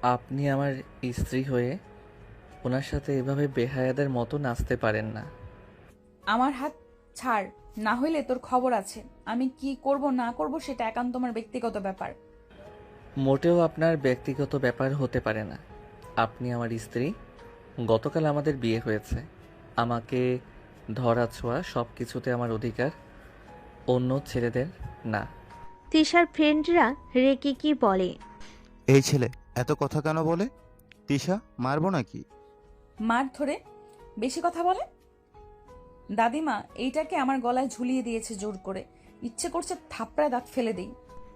আপনি আমার স্ত্রী হয়ে ওনার সাথে এভাবে বেহায়াদের মতো নাচতে পারেন না। আমার হাত ছাড়, না হইলে তোর খবর আছে। আমি কি করব না করব সেটা একান্ত আমার ব্যক্তিগত ব্যাপার। মোটেও আপনার ব্যক্তিগত ব্যাপার হতে পারে না। আপনি আমার স্ত্রী। গতকাল আমাদের বিয়ে হয়েছে। আমাকে ধরা ছোঁয়া সব কিছুতে আমার অধিকার, অন্য ছেলেদের না। তিশার ফ্রেন্ডরা রেগে কি বলে। এই ছেলে এত কথা কেন বলে? তিশা, মারবো নাকি? মার ধরে বেশি কথা বলে। দাদিমা এইটাকে আমার গলায় ঝুলিয়ে দিয়েছে জোর করে। ইচ্ছে করছে থাপড়ায় দাঁত ফেলে দিই।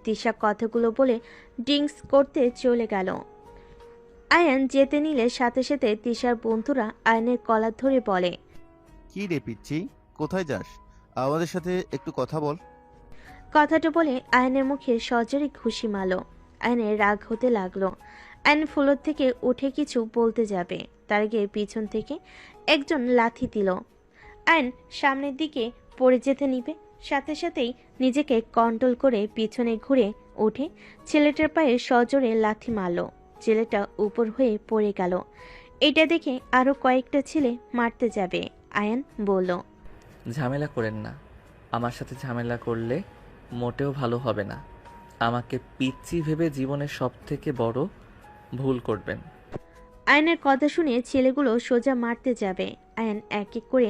তিশা কথাগুলো বলে ড্রিঙ্কস করতে চলে গেল। আয়ান যেতে নিলে সাথে সাথে তিশার বন্ধুরা আয়নের কলার ধরে বলে, কি রে পিচ্ছি, কোথায় যাস? আমাদের সাথে একটু কথা বল। কথাটা বলে আয়নের মুখে সজোরে ঘুষি মারল। আয়নের রাগ হতে লাগলো। আয়ন ফ্লোর থেকে উঠে কিছু বলতে যাবে, তার আগে পিছন থেকে একজন লাথি দিল। আয়ন সামনের দিকে পড়ে যেতে নিবে, সাথে সাথেই নিজেকে কন্ট্রোল করে পিছনে ঘুরে উঠে ছেলেটার পায়ে সজোরে লাথি মারল। ছেলেটা উপর হয়ে পড়ে গেল। এটা দেখে আরো কয়েকটা ছেলে মারতে যাবে। আয়ান বলল, ঝামেলা করেন না। আমার সাথে ঝামেলা করলে মোটেও ভালো হবে না। আমাকে পিচ্চি ভেবে জীবনের সবথেকে বড় ভুল করবেন। আয়নের কথা শুনে ছেলেগুলো সোজা মারতে যাবে। আয়ন এক এক করে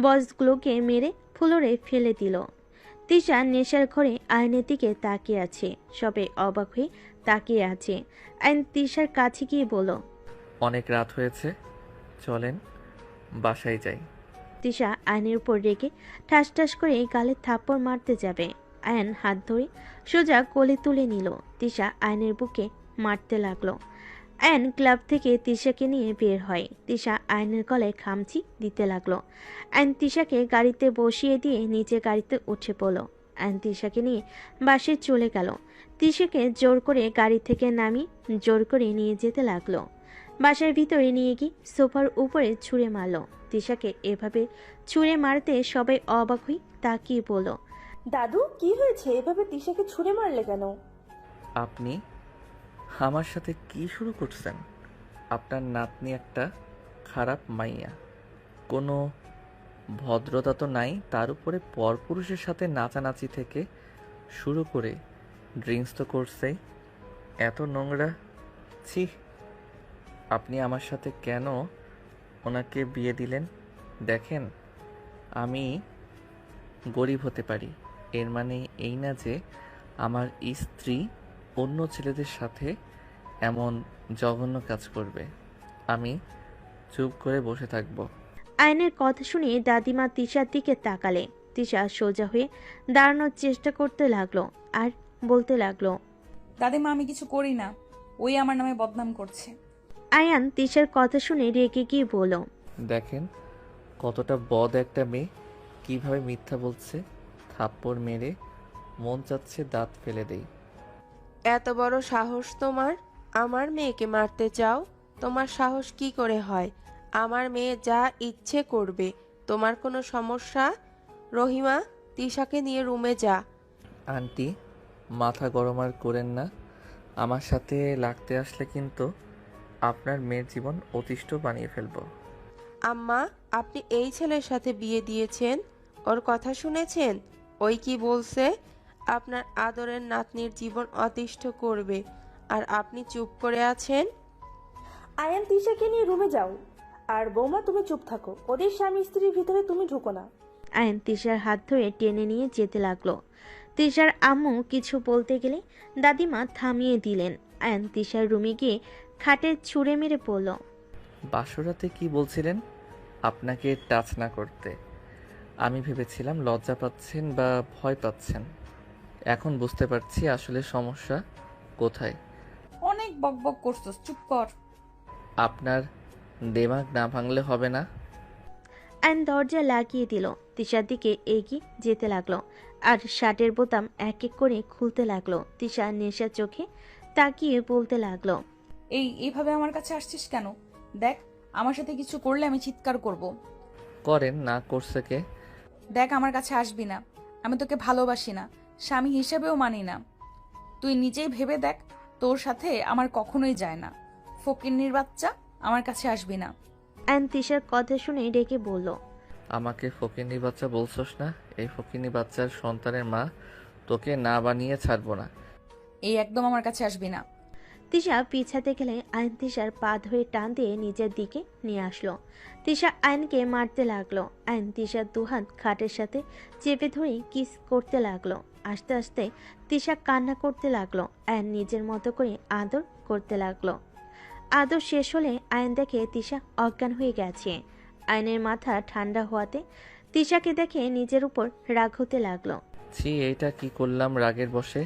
বসগুলোকে মেরে ফ্লোরে ফেলে দিল। তিশা নেশার ঘরে আয়নের দিকে তাকিয়ে আছে, সবে অবাক হয়ে তাকিয়ে আছে। আয়ন তিশার কাছে গিয়ে বলল, অনেক রাত হয়েছে, চলেন বাসায় যাই। তিশা আয়নের উপর রেগে ঠাস ঠাস করে গালে থাপ্পড় মারতে যাবে। আয়ন হাত ধরে সোজা কোলে তুলে নিল। তিশা আয়নের বুকে মারতে লাগলো। আয়ন ক্লাব থেকে তিশাকে নিয়ে বের হয়। তিশা আয়নের গলায় খামচি দিতে লাগলো। আয়ন তিশাকে গাড়িতে বসিয়ে দিয়ে নিচে গাড়িতে উঠে পড়ল। আয়ন তিশাকে নিয়ে বাসে চলে গেল। তিশাকে জোর করে গাড়ি থেকে নামিয়ে জোর করে নিয়ে যেতে লাগলো। বাসার ভিতরে নিয়ে গিয়ে সোফার উপরে ছুঁড়ে মারল। তিশাকে এভাবে ছুঁড়ে মারতে সবাই অবাক হয়ে তাকিয়ে বলল, দাদু কি হয়েছে? এভাবে তিশাকে ছুঁড়ে মারলে কেন? আপনি আমার সাথে কি শুরু করছেন? আপনার নাতনি একটা খারাপ মাইয়া, কোনো ভদ্রতা তো নাই, তার উপরে পরপুরুষের সাথে নাচানাচি থেকে শুরু করে ড্রিঙ্কস তো করছেই। এত নোংরা! ছি! আপনি আমার সাথে কেন ওনাকে বিয়ে দিলেন? দেখেন, আমি গরিব হতে পারি, এর মানে এই না যে আমার স্ত্রী অন্য ছেলেদের সাথে এমন জঘন্য কাজ করবে। আমি চুপ করে বসে থাকব। আয়নের কথা শুনে দাদিমা তিশার দিকে তাকালে। তিশা সোজা হয়ে দাঁড়ানোর চেষ্টা করতে লাগলো আর বলতে লাগলো, দাদিমা আমি কিছু করি না, ওই আমার নামে বদনাম করছে। আয়ান তিশার কথা শুনে রেগে গিয়ে বলল, দেখেন কতটা বদ একটা মেয়ে, কিভাবে মিথ্যা বলছে। থাপ্পড় মেরে মন চাচ্ছে দাঁত ফেলে দেই। এত বড় সাহস তোমার? আমার মেয়েকে মারতে চাও? তোমার সাহস কি করে হয়? আমার মেয়ে যা ইচ্ছে করবে, তোমার কোনো সমস্যা? রহিমা, তিশাকে নিয়ে রুমে যা। আন্টি, মাথা গরম আর করেন না। আমার সাথে লাগতে আসলে কিন্তু আপনার মেয়ের জীবন অতিষ্ঠ বানিয়ে ফেলবো। আম্মা, আপনি এই ছেলের সাথে বিয়ে দিয়েছেন? ওর কথা শুনেছেন? ওই কি বলছে? আপনার আদরের নাতনির জীবন অতিষ্ঠ করবে, আর আপনি চুপ করে আছেন? আয়ান তিশাকে নিয়ে রুমে যাও। আর বৌমা তুমি চুপ থাকো, ওদের স্বামী স্ত্রীর ভিতরে তুমি ঢুকো না। আয়ন তিশার হাত ধরে টেনে নিয়ে যেতে লাগলো। তিশার আম্মু কিছু বলতে গেলে দাদিমা থামিয়ে দিলেন। আয়ন তিশার রুমে গিয়ে খাটে ছুঁড়ে মেরে পড়ল। বাসরাতে কি বলছিলেন আপনাকে টাচ না করতে? আমি ভেবেছিলাম লজ্জা পাচ্ছেন বা ভয় পাচ্ছেন। এখন বুঝতে পারছি আসলে সমস্যা কোথায়। অনেক বকবক করছস, চুপ কর। আপনার দেমাগ না ভাঙলে হবে না। আয়ন দরজা লাগিয়ে দিল। তিশার দিকে এগিয়ে যেতে লাগলো আর শার্টের বোতাম এক এক করে খুলতে লাগলো। তিশা নেশা চোখে তাকিয়ে বলতে লাগলো, এইভাবে আমার কাছে আসছিস কেন? দেখ, আমার সাথে কিছু করলে আমি চিৎকার করব। করেন না, করছে কে? দেখ, আমার কাছে আসবি না। আমি তোকে ভালোবাসি না, স্বামী হিসেবেও মানি না। তুই নিজেই ভেবে দেখ, তোর সাথে আমার কখনোই যায় না। ফকিন্নির বাচ্চা, আমার কাছে আসবি না। আয়ন তিশার কথা শুনে ডেকে বলল, আমাকে ফকিন্নি বাচ্চা বলছস না? এই ফকিন্নি বাচ্চার সন্তানের মা তোকে না বানিয়ে ছাড়বো না। এই একদম আমার কাছে আসবি না। তিশা পিছাতে গেলে আয়ন তিশার পা ধরে টান দিয়ে নিজের দিকে নিয়ে আসলো। তিশা আয়নকে মারতে লাগলো। আয়ন তিশার দুহাত খাটের সাথে চেপে ধরে কিস করতে লাগলো। আস্তে আস্তে তিশা কান্না করতে লাগলো। আয়ন নিজের মতো করে আদর করতে লাগলো। আদর শেষ হলে আয়ন দেখে তিশা অজ্ঞান হয়ে গেছে। আয়নের মাথা ঠান্ডা হওয়াতে তিশাকে দেখে নিজের উপর রাগ হতে লাগলো। ছি, এইটা কি করলাম রাগের বশে?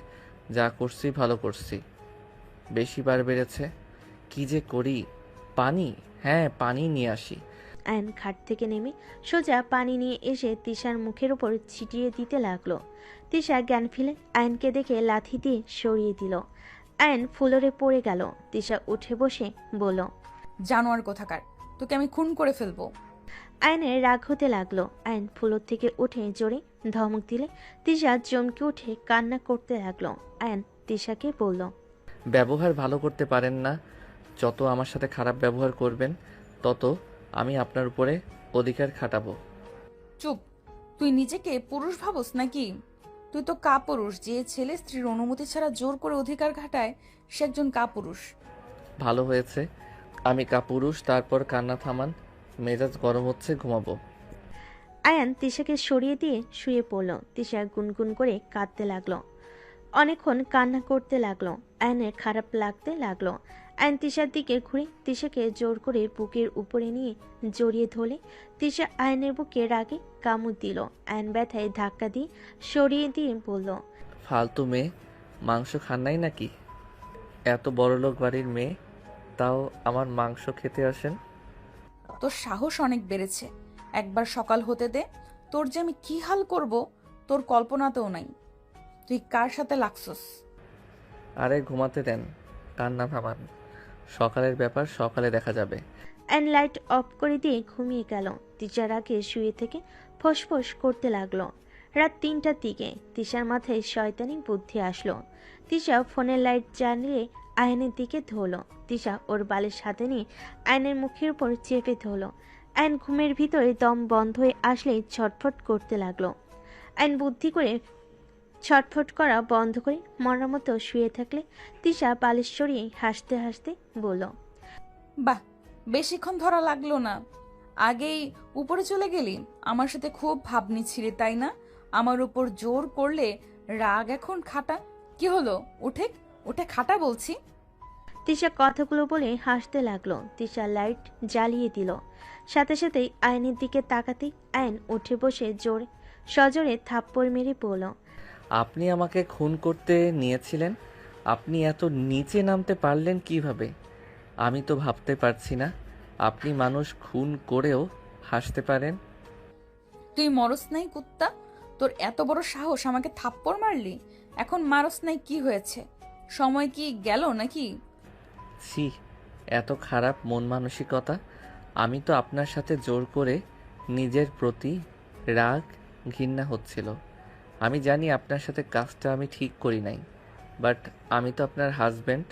যা করছি ভালো করছি, বেশি বার বেড়েছে। কি যে করি? পানি, হ্যাঁ পানি নিয়ে আসি। আয়ন খাট থেকে নেমে সোজা পানি নিয়ে এসে তিশার মুখের উপর ছিটিয়ে দিতে লাগলো। তিশা জ্ঞান ফিরে আয়নকে দেখে লাথি দিয়ে সরিয়ে দিল। আয়ন ফ্লোরে পড়ে গেল। তিশা উঠে বসে বলল, জানোয়ার কোথাকার, তোকে আমি খুন করে ফেলবো। আয়নের রাগ হতে লাগলো। আয়ন ফ্লোর থেকে উঠে জোরে ধমক দিলে তিশা চমকে উঠে কান্না করতে লাগলো। আয়ন তিশাকে বলল, ব্যবহার ভালো করতে পারেন না। যত আমার সাথে খারাপ ব্যবহার করবেন তত আমি আপনার উপরে অধিকার খাটাবো। চুপ, তুই নিজেকে পুরুষ ভাবস নাকি? তুই তো কাপুরুষ। যে ছেলে স্ত্রীর অনুমতি ছাড়া জোর করে অধিকার খাটায় সে একজন কাপুরুষ। ভালো হয়েছে আমি কাপুরুষ। তারপর কান্না থামান, মেজাজ গরম হচ্ছে, ঘুমাবো। আয়ান তিশাকে সরিয়ে দিয়ে শুয়ে পড়ল। তিশা গুনগুন করে কাঁদতে লাগলো। অনেকক্ষণ কান্না করতে লাগলো। আয়নের খারাপ লাগতে লাগলো। আয়ন তিশার দিকে ঘুরে তিশাকে জোর করে বুকের উপরে নিয়ে জড়িয়ে ধরলে তিশা আয়নের বুকে রাগে কামড় দিল। আয়ন ব্যথায় ধাক্কা দিয়ে সরিয়ে দিয়ে বলল, ফালতু মেয়ে, মাংস খান নাই নাকি? এত বড়লোক বাড়ির মেয়ে, তাও আমার মাংস খেতে আসেন? তোর সাহস অনেক বেড়েছে। একবার সকাল হতে দে, তোর যে আমি কি হাল করব তোর কল্পনাতেও নাই। তুই কার সাথে লাগছস? আরে ঘুমাতে দেন, কান্না থামান। সকালের ব্যাপার সকালে দেখা যাবে। আয়ন লাইট অফ করে দিয়ে ঘুমিয়ে গেল। তিশার আগে শুয়ে থেকে ফোঁস করতে লাগলো। রাত ৩টার দিকে তিশার মাথায় শয়তানি বুদ্ধি আসলো। তিশা ফোনের লাইট জ্বালিয়ে আয়নের দিকে ধরলো। তিশা ওর বালের সাথে নিয়ে আয়নের মুখের উপর চেপে ধরলো। আয়ন ঘুমের ভিতরে দম বন্ধ হয়ে আসলেই ছটফট করতে লাগলো। আয়ন বুদ্ধি করে ছটফট করা বন্ধ করে মরার মতো শুয়ে থাকলে তিশা বালিশ সরিয়ে হাসতে হাসতে বলল, বাহ, বেশিক্ষণ ধরা লাগলো না। আগেই উপরে চলে গেলি। আমার সাথে খুব ভাবনি ছিলি তাই না? আমার উপর জোর করলে রাগ এখন খাটা। কি হলো? উঠে উঠে খাটা বলছি। তিশা কথাগুলো বলে হাসতে লাগলো। তিশা লাইট জ্বালিয়ে দিল। সাথে সাথেই আয়নের দিকে তাকাতেই আয়ন উঠে বসে জোরে সজোরে থাপ্পড় মেরে বলল, আপনি আমাকে খুন করতে নিয়েছিলেন। আপনি এত নিচে নামতে পারলেন কিভাবে? আমি তো ভাবতে পারছি না আপনি মানুষ খুন করেও হাসতে পারেন। তুই মরস নাই কুত্তা? তোর এত বড় সাহস আমাকে থাপ্পড় মারলি? এখন মারস নাই কি হয়েছে? সময় কি গেল নাকি? ছি, এত খারাপ মন মানসিকতা। আমি তো আপনার সাথে জোর করে নিজের প্রতি রাগ ঘৃণা হচ্ছিল। আমি জানি আপনার সাথে কাজটা আমি ঠিক করি নাই, বাট আমি তো আপনার হাজব্যান্ড।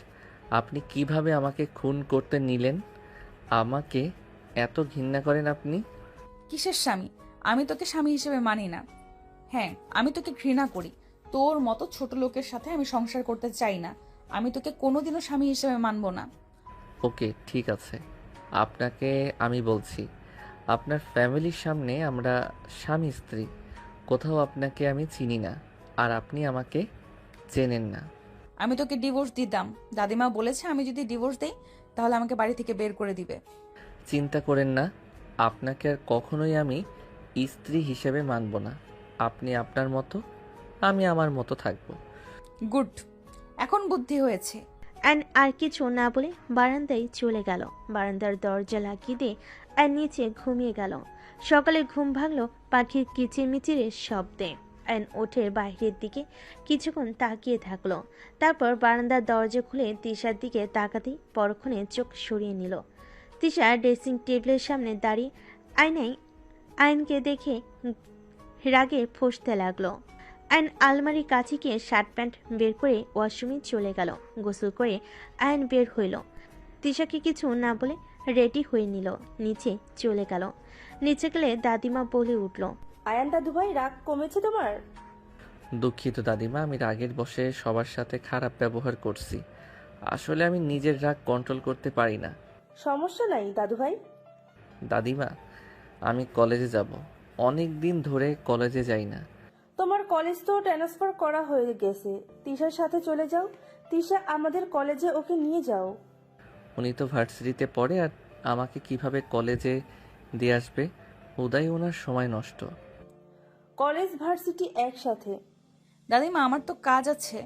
আপনি কিভাবে আমাকে খুন করতে নিলেন? আমাকে এত ঘৃণা করেন আপনি? কিসের স্বামী? আমি তোকে স্বামী হিসেবে মানি না। হ্যাঁ, আমি তোকে ঘৃণা করি। তোর মতো ছোট লোকের সাথে আমি সংসার করতে চাই না। আমি তোকে কোনোদিনও স্বামী হিসেবে মানবো না। ওকে ঠিক আছে, আপনাকে আমি বলছি, আপনার ফ্যামিলির সামনে আমরা স্বামী স্ত্রী। কোথাও আপনাকে আমি চিনি না, আর আপনি আমাকে চেনেন না। আমি তোকে ডিভোর্স দিতাম। দাদিমা বলেছে আমি যদি ডিভোর্স দেই তাহলে আমাকে বাড়ি থেকে বের করে দিবে। চিন্তা করেন না, আপনাকে আর কখনোই আমি স্ত্রী হিসেবে মানব না। আপনি আপনার মতো, আমি আমার মতো থাকব। গুড, এখন বুদ্ধি হয়েছে। অ্যান আর কিছু না বলে বারান্দায় চলে গেল। বারান্দার দরজা লাগিয়ে দিয়ে অ্যান নিচে ঘুমিয়ে গেল। সকালে ঘুম ভাঙলো পাখির কিচিরমিচিরের শব্দে। অ্যান ওঠে বাইরের দিকে কিছুক্ষণ তাকিয়ে থাকলো। তারপর বারান্দার দরজা খুলে তিশার দিকে তাকাতেই পরক্ষণে চোখ সরিয়ে নিল। তিশা ড্রেসিং টেবিলের সামনে দাঁড়িয়ে আয়নায় আয়নকে দেখে রাগে ফসতে লাগলো। আয়ন আলমারির কাছে গিয়ে শার্ট প্যান্ট বের করে ওয়াশরুমে চলে গেল। গোসল করে আয়ন বের হইল। তিশাকে কিছু না বলে রেডি হয়ে নিল, নিচে চলে গেল। নিচে গেলে দাদিমা বলে উঠল, আয়ান দাদু ভাই, রাগ কমেছে তোমার? দুঃখিত দাদিমা, আমি রাগের বশে সবার সাথে খারাপ ব্যবহার করছি। আসলে আমি নিজের রাগ কন্ট্রোল করতে পারি না। সমস্যা নাই দাদু ভাই। দাদিমা, আমি কলেজে যাব। অনেক দিন ধরে কলেজে যাই না। তোমার কলেজ তো ট্রান্সফার করা হয়ে গেছে, তিশার সাথে চলে যাও। তিশা আমাদের কলেজে, ওকে নিয়ে যাও। উনি তো ভার্সিটিতে পড়ে, আর আমাকে কিভাবে কলেজে দিয়ে আসবে? উদয় ওনার সময় নষ্ট। কলেজ ভার্সিটি একসাথে। দাদিমা, আমার তো কাজ আছে,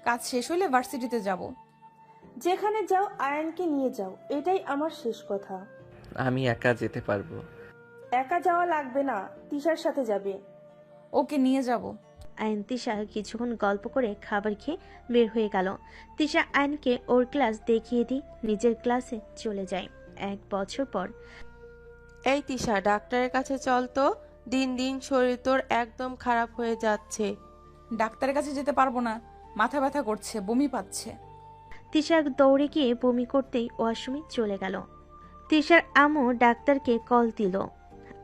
কাজ শেষ হলে ভার্সিটিতে যাব। যেখানে যাও আয়ানকে নিয়ে যাও, এটাই আমার শেষ কথা। আমি একা যেতে পারবো। একা যাওয়া লাগবে না, তিশার সাথে যাবে। ওকে নিয়ে যাব। আয়ন তিশা কিছুক্ষণ গল্প করে খাবার খেয়ে বের হয়ে গেল। তিশা আয়নকে ওর ক্লাস দেখিয়ে দিয়ে নিজের ক্লাসে চলে যায়। 1 বছর পর। এই তিশা, ডাক্তারের কাছে চল তো। দিন দিন শরীর তোর একদম খারাপ হয়ে যাচ্ছে। ডাক্তারের কাছে যেতে পারবো না, মাথা ব্যথা করছে, বমি পাচ্ছে। তিশা দৌড়ে গিয়ে বমি করতেই ওয়াশরুমে চলে গেল। তিশার আম্মু ডাক্তারকে কল দিল।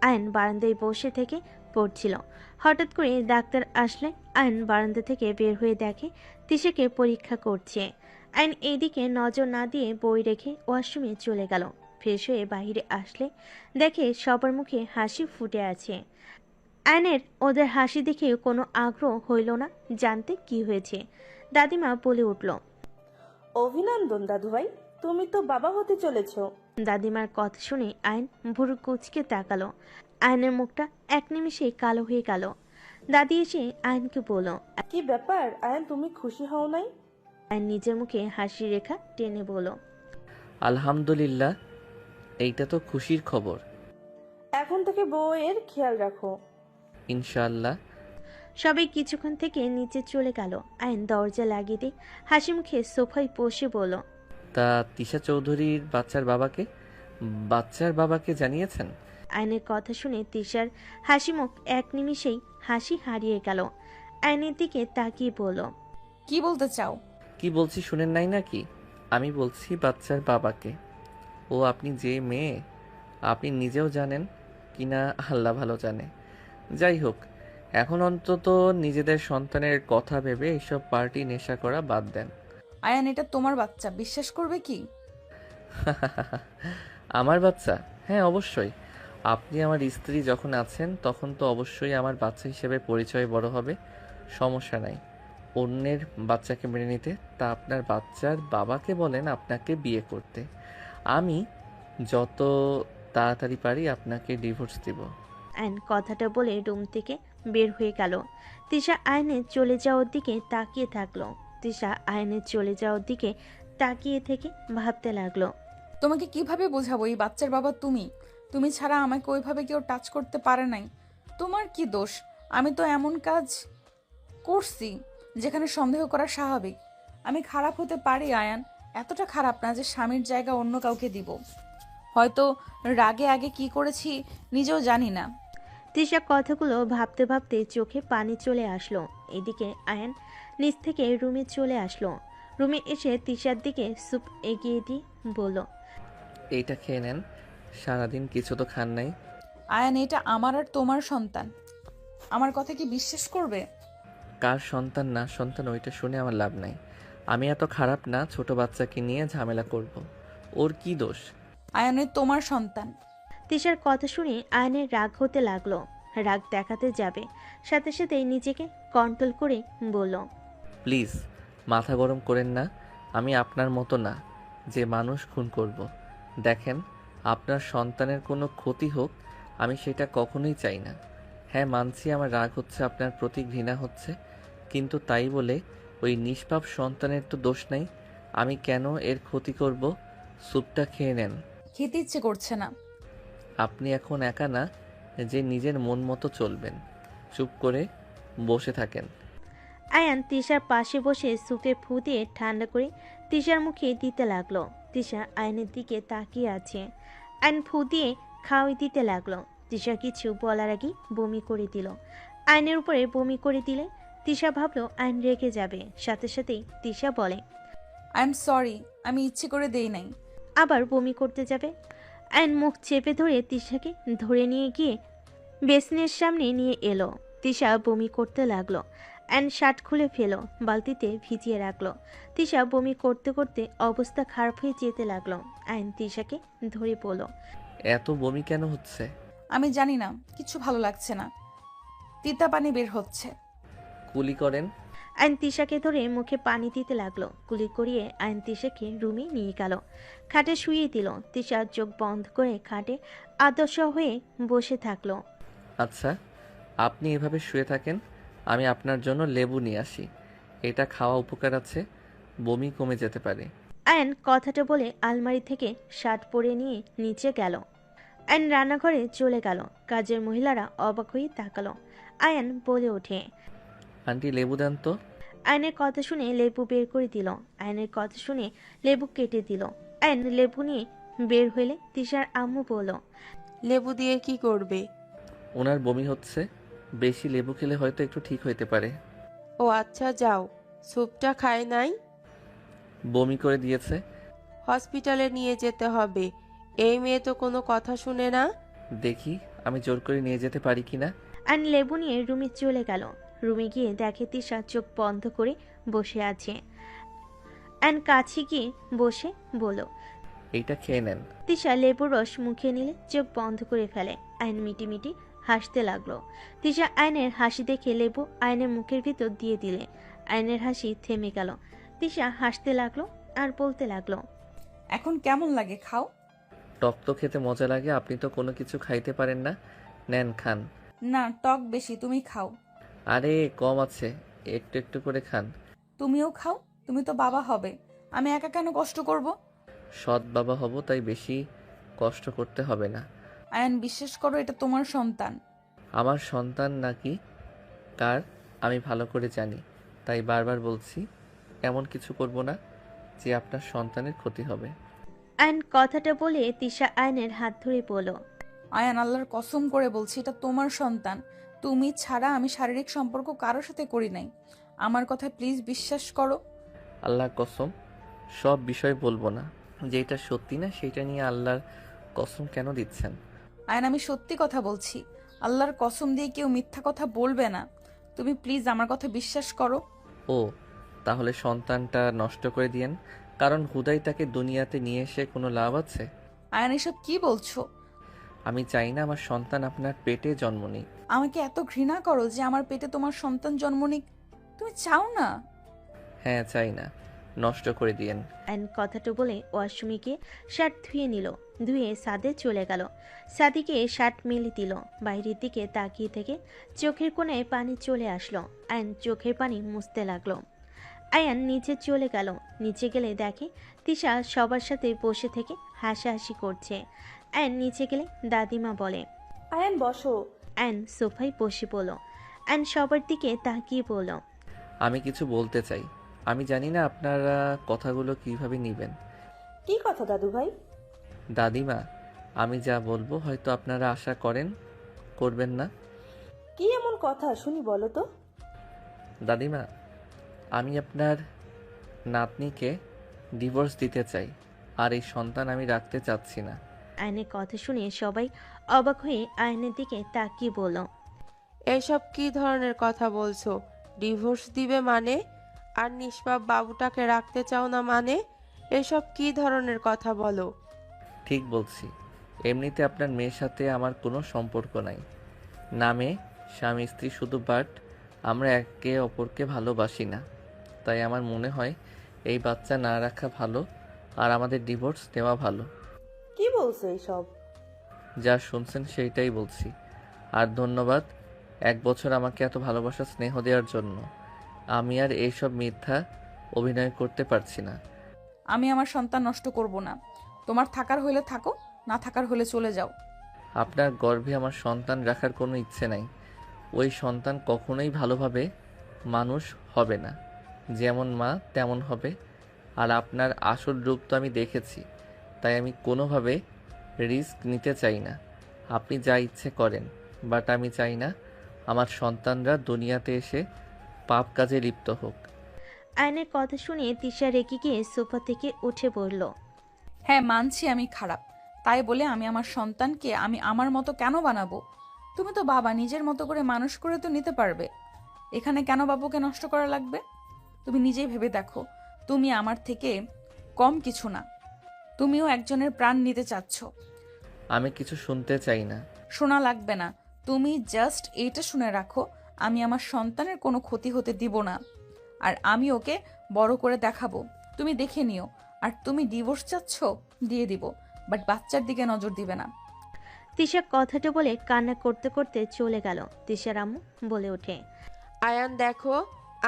আয়ন বারান্দায় বসে থেকে পড়ছিল। হঠাৎ করে ডাক্তার আসলে আয়ন বারান্দা থেকে বের হয়ে দেখে তিশাকে পরীক্ষা করছে। আয়ন এইদিকে নজর না দিয়ে বই রেখে ওয়াশরুমে চলে গেল। ফ্রেশ হয়ে বাইরে আসলে দেখে সবার মুখে হাসি ফুটে আছে। আয়নের ওদের হাসি দেখে কোনো আগ্রহ হইল না জানতে কি হয়েছে। দাদিমা বলে উঠল, অভিনন্দন দাদু ভাই, তুমি তো বাবা হতে চলেছ। দাদিমার কথা শুনে আয়ন ভুরু কুচকে তাকালো। আয়নের মুখটা এক নিমিষেই কালো হয়ে গেল। দাদি এসে আয়নকে বলল, কি ব্যাপার আয়ান, তুমি খুশি হও নাই? আয়ন নিজের মুখে হাসি রেখা টেনে বলল, আলহামদুলিল্লাহ, এইটা তো খুশির খবর। এখন থেকে বউয়ের খেয়াল রাখো। ইনশাআল্লাহ। সবাই কিছুক্ষণ থেকে নিচে চলে গেল। আয়ন দরজা লাগিয়ে দিয়ে হাসি মুখে সোফায় বসে বলল, তা তিশা চৌধুরীর বাচ্চার বাবাকে জানিয়েছেন? আয়নের কথা শুনে তিশার হাসি মুখ এক নিমিষেই হাসি হারিয়ে গেল। আয়নের দিকে তাকিয়ে বলল, কি বলতে চাও? কি বলছি শুনেন নাই নাকি? আমি বলছি বাচ্চার বাবাকে। ও আপনি যে মেয়ে, আপনি নিজেও জানেন কিনা আল্লাহ ভালো জানে। যাই হোক, এখন অন্তত নিজেদের সন্তানের কথা ভেবে এইসব পার্টি নেশা করা বাদ দেন। আয়ান, এটা তোমার বাচ্চা, বিশ্বাস করবে কি? আমার বাচ্চা? হ্যাঁ, অবশ্যই। আপনি আমার স্ত্রী যখন আছেন তখন তো অবশ্যই আমার বাচ্চা হিসেবে পরিচয় বড় হবে, সমস্যা নাই। অন্যের বাচ্চাকে মেনে নিতে, তা আপনার বাচ্চার বাবাকে বলেন আপনাকে বিয়ে করতে। আমি যত তাড়াতাড়ি পারি আপনাকে ডিভোর্স দিব। আয়ন কথাটা বলে রুম থেকে বের হয়ে গেল। তিশা আয়নের চলে যাওয়ার দিকে তাকিয়ে থাকলো। তিশা আয়নের চলে যাওয়ার দিকে তাকিয়ে থেকে ভাবতে লাগলো, তোমাকে কিভাবে বোঝাবো এই বাচ্চার বাবা তুমি? তুমি ছাড়া আমাকে ওইভাবে কেউ টাচ করতে পারে নাই। তোমার কি দোষ? আমি তো এমন কাজ করছি যেখানে সন্দেহ করা স্বাভাবিক। আমি খারাপ হতে পারি আয়ান, এতটা খারাপ না যে স্বামীর জায়গা অন্য কাউকে দিব। হয়তো রাগে আগে কি করেছি নিজেও জানি না। তিশা কথাগুলো ভাবতে ভাবতে চোখে পানি চলে আসলো। এদিকে আয়ন নিচ থেকে রুমে চলে আসলো। রুমে এসে তিশার দিকে স্যুপ এগিয়ে দিয়ে বলল, এইটা খেয়ে নেন, সারাদিন কিছু তো খান নাই। আয়ান, এটা আমার আর তোমার সন্তান, আমার কথা কি বিশ্বাস করবে? কার সন্তান না সন্তান ওইটা শুনে আমার লাভ নাই। আমি এত খারাপ না ছোট বাচ্চাকে নিয়ে ঝামেলা করব। ওর কি দোষ? আয়ান, তোমার সন্তান। তিশার কথা শুনে আয়নের রাগ হতে লাগলো। রাগ দেখাতে যাবে, সাথে সাথে নিজেকে কন্ট্রোল করে বলল, প্লিজ মাথা গরম করেন না। আমি আপনার মতো না যে মানুষ খুন করব। দেখেন, আপনার সন্তানের কোনো ক্ষতি হোক আমি সেটা কখনোই চাই না। হ্যাঁ, মানছি আমার রাগ হচ্ছে, আপনার প্রতি ঘৃণা হচ্ছে, কিন্তু তাই বলে ওই নিষ্পাপ সন্তানের তো দোষ নাই। আমি কেন এর ক্ষতি করব? স্যুপটা খেয়ে নেন। খেতে ইচ্ছে করছে না। আপনি এখন একা না যে নিজের মন মতো চলবেন। চুপ করে বসে থাকেন। আয়ান তিশার পাশে বসে সুপে ফু দিয়ে ঠান্ডা করে তিশার মুখে দিতে লাগলো। তিশা আয়নের দিকে তাকিয়ে আছে। আয়ন ফু দিয়ে খাওয়াই দিতে লাগলো। তিশা কিছু বলার আগেই বমি করে দিল। আয়নের উপরে বমি করে দিলে তিশা ভাবলো আয়ন রেগে যাবে। সাথে সাথেই তিশা বলে, আই এম সরি, আমি ইচ্ছে করে দেই নাই। আবার বমি করতে যাবে। আয়ন মুখ চেপে ধরে তিশাকে ধরে নিয়ে গিয়ে বেসিনের সামনে নিয়ে এলো। তিশা বমি করতে লাগলো। আয়ন শার্ট খুলে ফেলো, বালতিতে ভিজিয়ে রাখলো। তিশা বমি করতে করতে অবস্থা খারাপ হয়ে যেতে লাগলো। আয়ন তিশাকে ধরে পড়ল। এত বমি কেন হচ্ছে? আমি জানি না, কিছু ভালো লাগছে না, তিতা পানি বের হচ্ছে। কুলি করেন। আয়ন তিশাকে ধরে মুখে পানি দিতে লাগলো। কুলি করিয়ে আয়ন তিশাকে রুমে নিয়ে গেল। খাটে শুইয়ে দিল। তিশা চোখ বন্ধ করে খাটে আদর্শ হয়ে বসে থাকলো। আচ্ছা, আপনি এভাবে শুয়ে থাকেন, আমি আপনার জন্য লেবু নিয়ে আসি। এটা খাওয়া উপকার আছে, বমি কমে যেতে পারে। আয়ন কথাটা বলে আলমারি থেকে শার্ট পরে নিয়ে নিচে গেল। আয়ন রান্নাঘরে চলে গেল। কাজের মহিলারা অবাক হয়ে তাকালো। আয়ন বলে ওঠে, আন্টি লেবু দেন তো। আয়নের কথা শুনে লেবু বের করে দিল। আয়নের কথা শুনে লেবু কেটে দিল। আয়ন লেবু নিয়ে বের হইলে তিশার আম্মু বলল, লেবু দিয়ে কি করবে? ওনার বমি হচ্ছে, বেশি লেবু খেলে হয়তো একটু ঠিক হইতে পারে। ও আচ্ছা, যাও। স্যুপটা খায় নাই? বমি করে দিয়েছে। হসপিটালে নিয়ে যেতে হবে। এই মেয়ে তো কোনো কথা শুনে না। দেখি আমি জোর করে নিয়ে যেতে পারি কিনা। আয়ন লেবু নিয়ে রুমে চলে গেল। রুমে গিয়ে দেখে তিশা চোখ বন্ধ করে বসে আছে। আয়ন কাছে গিয়ে বসে বলল, এইটা খেয়ে নেন। তিশা লেবুর রস মুখে নিলে চোখ বন্ধ করে ফেলে। আয়ন মিটি হাসতে লাগলো। তিশা আয়নের হাসি দেখে লেবু আয়নের মুখের ভিতর দিয়ে দিলে আয়নের হাসি থেমে গেল। তিশা হাসতে লাগলো আর বলতে লাগলো, এখন কেমন লাগে, খাও। টক তো খেতে মজা লাগে, আপনি তো কোনো কিছু খাইতে পারেন না। নেন খান। না, টক বেশি, তুমি খাও। আরে কম আছে, একটু একটু করে খান। তুমিও খাও, তুমি তো বাবা হবে, আমি একা কেন কষ্ট করব? সৎ বাবা হব, তাই বেশি কষ্ট করতে হবে না। আয়ান, বিশ্বাস করো, এটা তোমার সন্তান। আমার সন্তান নাকি কার আমি ভালো করে জানি, তাই বারবার বলছি এমন কিছু করব না যে আপনার সন্তানের ক্ষতি হবে। আয়ন কথাটা বলে তিশা আয়নের হাত ধরে বলল, আয়ান, আল্লাহর কসম করে বলছি, এটা তোমার সন্তান। তুমি ছাড়া আমি শারীরিক সম্পর্ক কারোর সাথে করি নাই। আমার কথা প্লিজ বিশ্বাস করো। আল্লাহর কসম, সব বিষয় বলবো না, যেটা সত্যি না সেটা নিয়ে আল্লাহর কসম কেন দিচ্ছেন? আয়ান, আমি সত্যি কথা বলছি, আল্লাহর কসম দিয়ে কেউ মিথ্যা কথা বলবে না। তুমি প্লিজ আমার কথা বিশ্বাস করো। ও, তাহলে সন্তানটা নষ্ট করে দিয়েন, কারণ হুদাই তাকে দুনিয়াতে নিয়ে এসে কোনো লাভ আছে? আয়ান, এসব কি বলছো? আমি চাই না আমার সন্তান আপনার পেটে জন্ম নিক। আমাকে এত ঘৃণা করো যে আমার পেটে তোমার সন্তান জন্ম নিক? তুমি চাও না? হ্যাঁ, চাই না, নষ্ট করে দিয়েন। আয়ন কথাটা বলে ওয়াশরুমে গিয়ে শার্ট ধুয়ে নিল। ধুয়ে সাদে চলে গেল। সাদিকে শার্ট মেলে দিল। বাইরের দিকে তাকিয়ে থেকে চোখের কোণায় পানি চলে আসলো। আয়ন চোখের পানি মুছতে লাগলো। আয়ান নিচে চলে গেল। নিচে গেলে দেখে তিশা সবার সাথে বসে থেকে হাসাহাসি করছে। আয়ন নিচে গেলে দাদিমা বলে, আয়ান বসো। আয়ন সোফায় বসে পড়ল। আয়ন সবার দিকে তাকিয়ে বলল, আমি কিছু বলতে চাই, আমি জানি না আপনারা কথাগুলো কিভাবে নেবেন। কি কথা দাদু ভাই? দাদিমা, আমি যা বলবো হয়তো আপনারা আশা করবেন না। কি এমন কথা শুনি, বলো তো। দাদিমা, আমি আপনার নাতনিকে ডিভোর্স দিতে চাই, আর এই সন্তান আমি রাখতে চাচ্ছি না। আয়নের কথা শুনে সবাই অবাক হয়ে আয়নের দিকে তাকিয়ে বলল, এসব কি ধরনের কথা বলছো? ডিভোর্স দিবে মানে? আর নিষ্পাপ বাবুটাকে রাখতে চাও না মানে? এসব কি ধরনের কথা বলো? ঠিক বলছি, এমনিতে আপনার মেয়ের সাথে আমার কোনো সম্পর্ক নাই। নামে স্বামী স্ত্রী শুধু, বাট আমরা একে অপরকে ভালোবাসি না। তাই আমার মনে হয় এই বাচ্চা না রাখা ভালো, আর আমাদের ডিভোর্স দেওয়া ভালো। কি বলছো এইসব? যা শুনছেন সেইটাই বলছি। আর ধন্যবাদ 1 বছর আমাকে এত ভালোবাসা স্নেহ দেওয়ার জন্য। আমি আর এইসব মিথ্যা অভিনয় করতে পারছি না। আমি আমার সন্তান নষ্ট করব না। তোমার থাকার হলে থাকো, না থাকার হলে চলে যাও। আপনার গর্ভে আমার সন্তান রাখার কোনো ইচ্ছে নাই। ওই সন্তান কখনোই ভালোভাবে মানুষ হবে না, যেমন মা তেমন হবে। আর আপনার আসল রূপ তো আমি দেখেছি, তাই আমি কোনোভাবে রিস্ক নিতে চাই না। আপনি যা ইচ্ছে করেন, বাট আমি চাই না আমার সন্তানরা দুনিয়াতে এসে পাপ কাজে লিপ্ত হোক। আয়নের কথা শুনে তিশা রেগে গিয়ে সোফা থেকে উঠে পড়ল। হ্যাঁ, মানছি আমি খারাপ। তাই বলে আমি আমার সন্তানকে আমি আমার মতো কেন বানাবো? তুমি তো বাবা, নিজের মতো করে মানুষ করে তো নিতে পারবে। এখানে কেন বাবুকে নষ্ট করা লাগবে? তুমি নিজেই ভেবে দেখো, তুমি আমার থেকে কম কিছু না। তুমিও একজনের প্রাণ নিতে চাচ্ছ। আমি কিছু শুনতে চাই না। শোনা লাগবে না। তুমি জাস্ট এইটা শুনে রাখো, আমি আমার সন্তানের কোনো ক্ষতি হতে দিব না। আর আমি ওকে বড় করে দেখাবো, তুমি দেখে নিও। আর তুমি ডিভোর্স চাচ্ছ, দিয়ে দিব, বাট বাচ্চার দিকে নজর দিবে না। তিশা কথাটা বলে কান্না করতে করতে চলে গেল। তিশার আম্মু বলে ওঠে, আয়ান দেখো,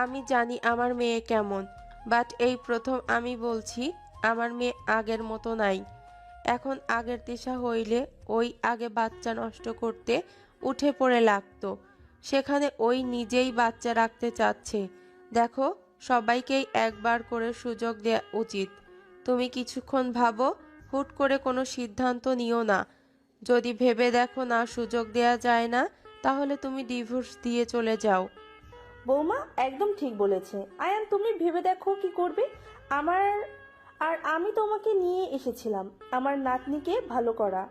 আমি জানি আমার মেয়ে কেমন, বাট এই প্রথম আমি বলছি আমার মেয়ে আগের মতো নাই। এখন আগের তিশা হইলে ওই আগে বাচ্চা নষ্ট করতে উঠে পড়ে লাগতো, সেখানে ওই নিজেই বাচ্চা রাখতে চাচ্ছে। দেখো, সবাইকেই একবার করে সুযোগ দেওয়া উচিত। তুমি কিছুক্ষণ ভাবো, হুট করে কোনো সিদ্ধান্ত নিও না। যদি ভেবে দেখো না সুযোগ দেয়া যায় না, তাহলে তুমি ডিভোর্স দিয়ে চলে যাও। বৌমা একদম ঠিক বলেছে। আয়ান, তুমি ভেবে দেখো কি করবে। আমার আর আমি তোমাকে নিয়ে এসেছিলাম আমার নাতনিকে ভালো করা।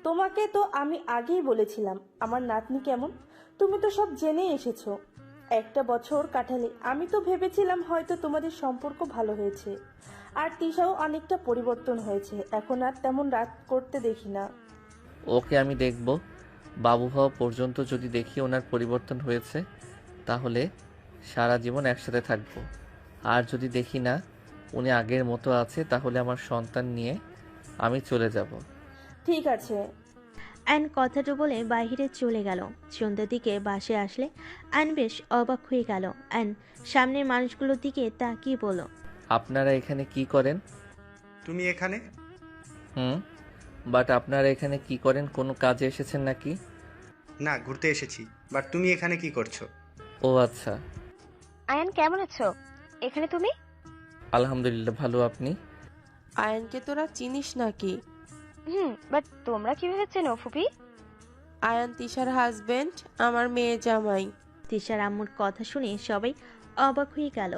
তোমাকে তো আমি আগেই বলেছিলাম আমার নাতনি কেমন। তুমি তো সব জেনে এসেছো। একটা বছর কাটালে আমি তো ভেবেছিলাম হয়তো তোমাদের সম্পর্ক ভালো হয়েছে। আর তিশাও অনেকটা পরিবর্তন হয়েছে, এখন আর তেমন রাগ করতে দেখি না। ওকে আমি দেখব। বাবু হওয়া পর্যন্ত যদি দেখি ওনার পরিবর্তন হয়েছে, তাহলে সারা জীবন একসাথে থাকবো। আর যদি দেখি না উনি আগের মতো আছে, তাহলে আমার সন্তান নিয়ে আমি চলে যাব। ঠিক আছে। আয়ন কথাটা বলে বাইরে চলে গেল। সন্ধ্যার দিকে বাসে আসলে আয়ন বেশ অবাক হয়ে গেল। আয়ন সামনের মানুষগুলোর দিকে তাকিয়ে বলল, আপনারা এখানে কি করেন? তুমি এখানে? বাট আপনারা এখানে কি করেন? কোনো কাজে এসেছেন নাকি? না, ঘুরতে এসেছি। বাট তুমি এখানে কি করছো? ও আচ্ছা। আয়ান কেমন আছো? এখানে তুমি? আলহামদুলিল্লাহ ভালো, আপনি? আয়ানকে তোরা চিনিস নাকি? বাট তোমরা কিভাবে চেনো ফুপি? আয়ান তিশার হাজবেন্ড, আমার মেয়ে জামাই। তিশার আম্মুর কথা শুনে সবাই অবাক হয়ে গেল।